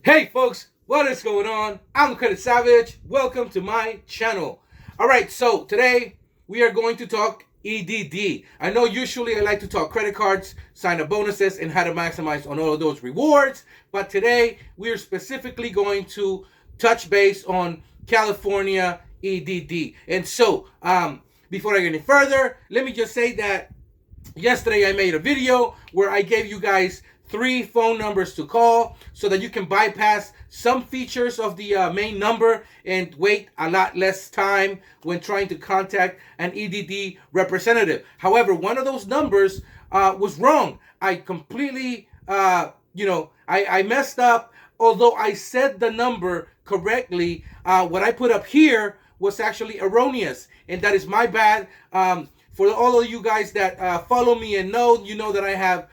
Hey folks, what is going on? I'm Credit Savage. Welcome to my channel. Alright, so today we are going to talk EDD. I know usually I like to talk credit cards, sign-up bonuses, and how to maximize on all of those rewards, but today we are specifically going to touch base on California EDD. And so, before I get any further, let me just say that yesterday I made a video where I gave you guys 3 phone numbers to call so that you can bypass some features of the main number and wait a lot less time when trying to contact an EDD representative. However, one of those numbers was wrong. I completely, I messed up. Although I said the number correctly, what I put up here was actually erroneous, and that is my bad. For all of you guys that follow me and you know that I have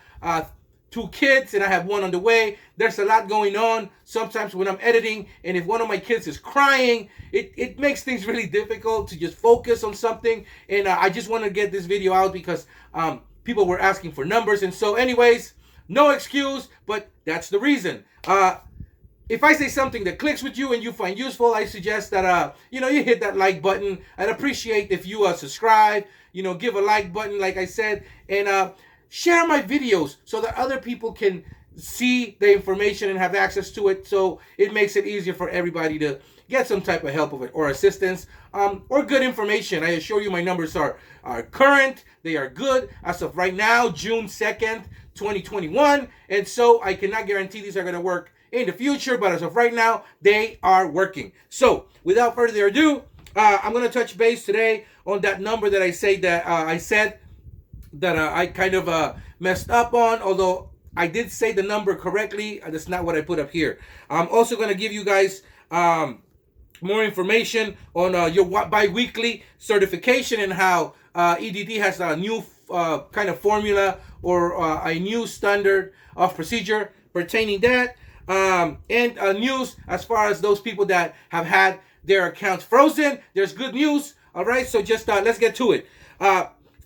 2 kids and I have 1 on the way. There's a lot going on sometimes when I'm editing, and if one of my kids is crying, it makes things really difficult to just focus on something. And I just want to get this video out because people were asking for numbers. And so anyways, no excuse, but that's the reason. If I say something that clicks with you and you find useful, I suggest that you hit that like button. I'd appreciate if you subscribe, give a like button like I said, and share my videos so that other people can see the information and have access to it, so it makes it easier for everybody to get some type of help of it or assistance or good information. I assure you my numbers are current. They are good as of right now, June 2nd, 2021. And so I cannot guarantee these are going to work in the future, but as of right now, they are working. So without further ado, I'm going to touch base today on that number that I said that I kind of messed up on, although I did say the number correctly. That's not what I put up here. I'm also going to give you guys more information on your bi-weekly certification and how EDD has a new kind of formula or a new standard of procedure pertaining that. And news as far as those people that have had their accounts frozen. There's good news. All right, so just let's get to it.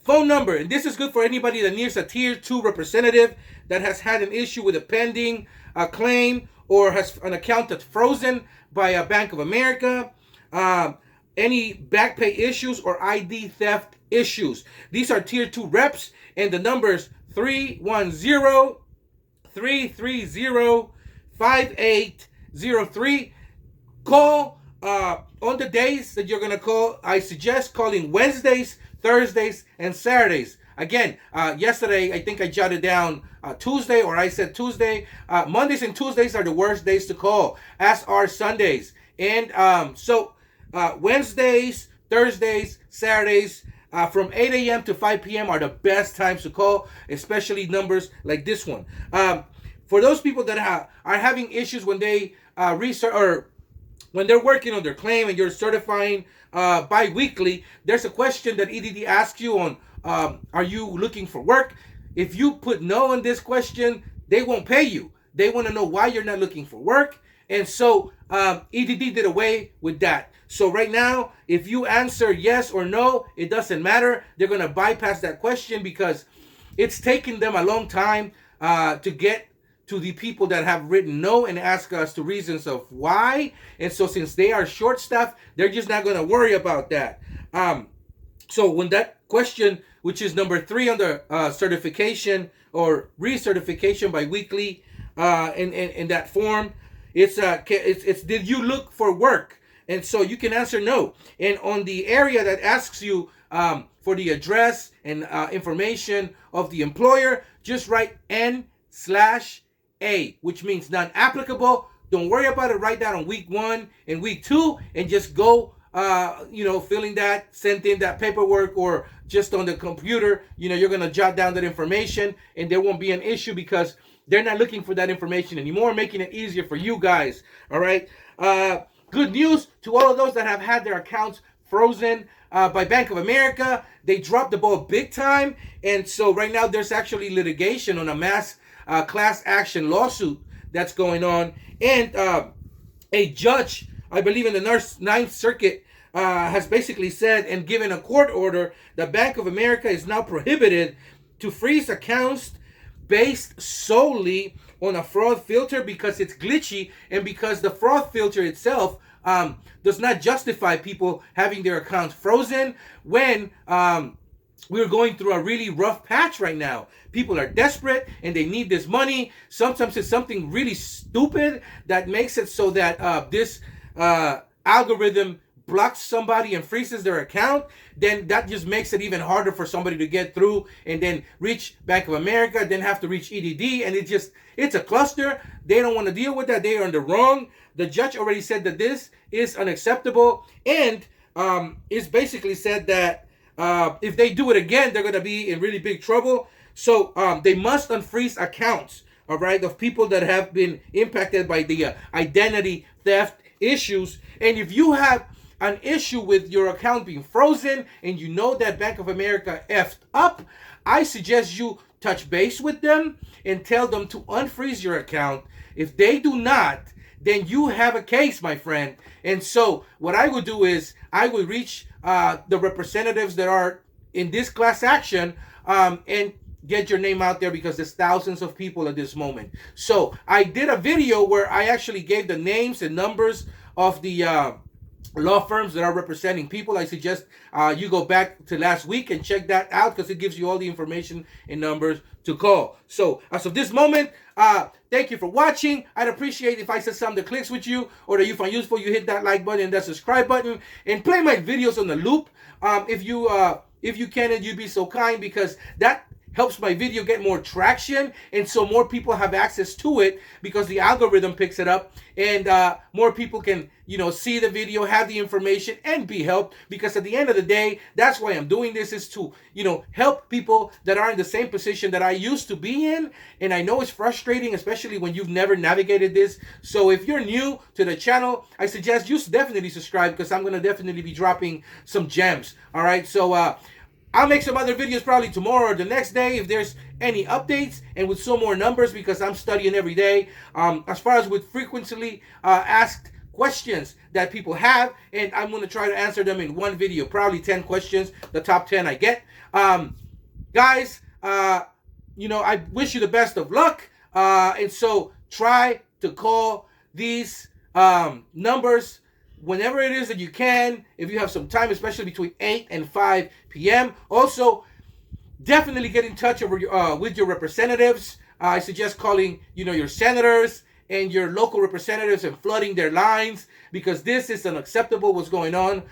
Phone number, and this is good for anybody that needs a tier 2 representative that has had an issue with a pending claim or has an account that's frozen by a Bank of America, any back pay issues or ID theft issues. These are tier 2 reps, and the number is 310-330-5803. Call on the days that you're going to call. I suggest calling Wednesdays, Thursdays, and Saturdays. Again, yesterday I think I jotted down Tuesday, or I said Tuesday. Mondays and Tuesdays are the worst days to call, as are Sundays. And so Wednesdays, Thursdays, Saturdays, from 8 a.m. to 5 p.m. are the best times to call, especially numbers like this one. For those people that are having issues when they research or when they're working on their claim and you're certifying bi-weekly, there's a question that EDD asks you on, are you looking for work? If you put no on this question, they won't pay you. They want to know why you're not looking for work. And so EDD did away with that. So right now, if you answer yes or no, it doesn't matter. They're going to bypass that question because it's taken them a long time to get to the people that have written no and ask us the reasons of why. And so since they are short-staffed, they're just not going to worry about that. So when that question, which is number 3 on the certification or recertification bi-weekly in that form, it's did you look for work? And so you can answer no. And on the area that asks you for the address and information of the employer, just write N/A, which means non-applicable. Don't worry about it. Write that on week 1 and week 2 and just go, filling that, sending that paperwork, or just on the computer, you're going to jot down that information and there won't be an issue because they're not looking for that information anymore, making it easier for you guys. All right. Good news to all of those that have had their accounts frozen by Bank of America. They dropped the ball big time. And so right now there's actually litigation on a mass class action lawsuit that's going on. And a judge, I believe in the Ninth Circuit, has basically said and given a court order that Bank of America is now prohibited to freeze accounts based solely on a fraud filter because it's glitchy, and because the fraud filter itself does not justify people having their accounts frozen when we're going through a really rough patch right now. People are desperate and they need this money. Sometimes it's something really stupid that makes it so that this algorithm blocks somebody and freezes their account. Then that just makes it even harder for somebody to get through and then reach Bank of America, then have to reach EDD, and it's a cluster. They don't want to deal with that. They are in the wrong. The judge already said that this is unacceptable, and it's basically said that if they do it again, they're going to be in really big trouble. So they must unfreeze accounts, all right, of people that have been impacted by the identity theft issues. And if you have an issue with your account being frozen and you know that Bank of America effed up, I suggest you touch base with them and tell them to unfreeze your account. If they do not, then you have a case, my friend. And so what I would do is I would reach the representatives that are in this class action and get your name out there, because there's thousands of people at this moment. So I did a video where I actually gave the names and numbers of the law firms that are representing people. I suggest you go back to last week and check that out, because it gives you all the information and numbers to call. So as of this moment, thank you for watching. I'd appreciate if I said something that clicks with you or that you find useful. You hit that like button and that subscribe button, and play my videos on the loop if you can, and you'd be so kind, because that helps my video get more traction, and so more people have access to it, because the algorithm picks it up, and more people can, see the video, have the information, and be helped. Because at the end of the day, that's why I'm doing this, is to, help people that are in the same position that I used to be in. And I know it's frustrating, especially when you've never navigated this. So if you're new to the channel, I suggest you definitely subscribe, because I'm going to definitely be dropping some gems. All right, so I'll make some other videos probably tomorrow or the next day if there's any updates, and with some more numbers, because I'm studying every day. As far as with frequently asked questions that people have, and I'm going to try to answer them in one video, probably 10 questions, the top 10 I get. Guys, I wish you the best of luck, and so try to call these numbers whenever it is that you can, if you have some time, especially between 8 and 5 p.m. Also, definitely get in touch with your representatives. I suggest calling, your senators and your local representatives and flooding their lines, because this is unacceptable what's going on.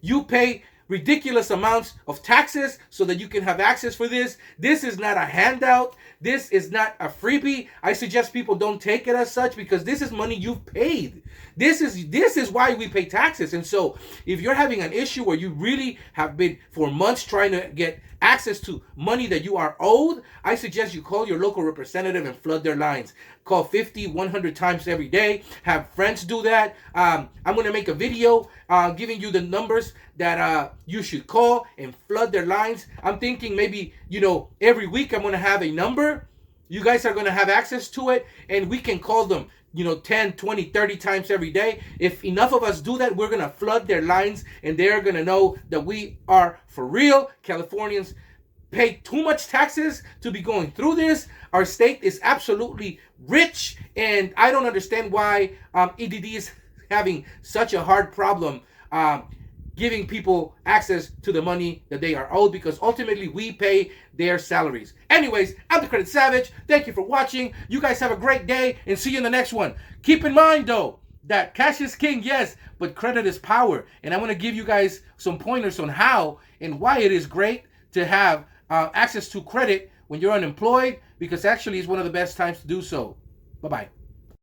You pay ridiculous amounts of taxes so that you can have access for this. This is not a handout. This is not a freebie. I suggest people don't take it as such, because this is money you've paid. This is why we pay taxes. And so if you're having an issue where you really have been for months trying to get access to money that you are owed, I suggest you call your local representative and flood their lines. Call 50, 100 times every day. Have friends do that. I'm going to make a video giving you the numbers that you should call and flood their lines. I'm thinking maybe, every week I'm going to have a number. You guys are going to have access to it, and we can call them, 10, 20, 30 times every day. If enough of us do that, we're going to flood their lines, and they're going to know that we are for real. Californians pay too much taxes to be going through this. Our state is absolutely rich, and I don't understand why EDD is having such a hard problem giving people access to the money that they are owed, because ultimately we pay their salaries. Anyways, I'm the Credit Savage. Thank you for watching. You guys have a great day, and see you in the next one. Keep in mind, though, that cash is king, yes, but credit is power. And I want to give you guys some pointers on how and why it is great to have access to credit when you're unemployed, because actually it's one of the best times to do so. Bye-bye.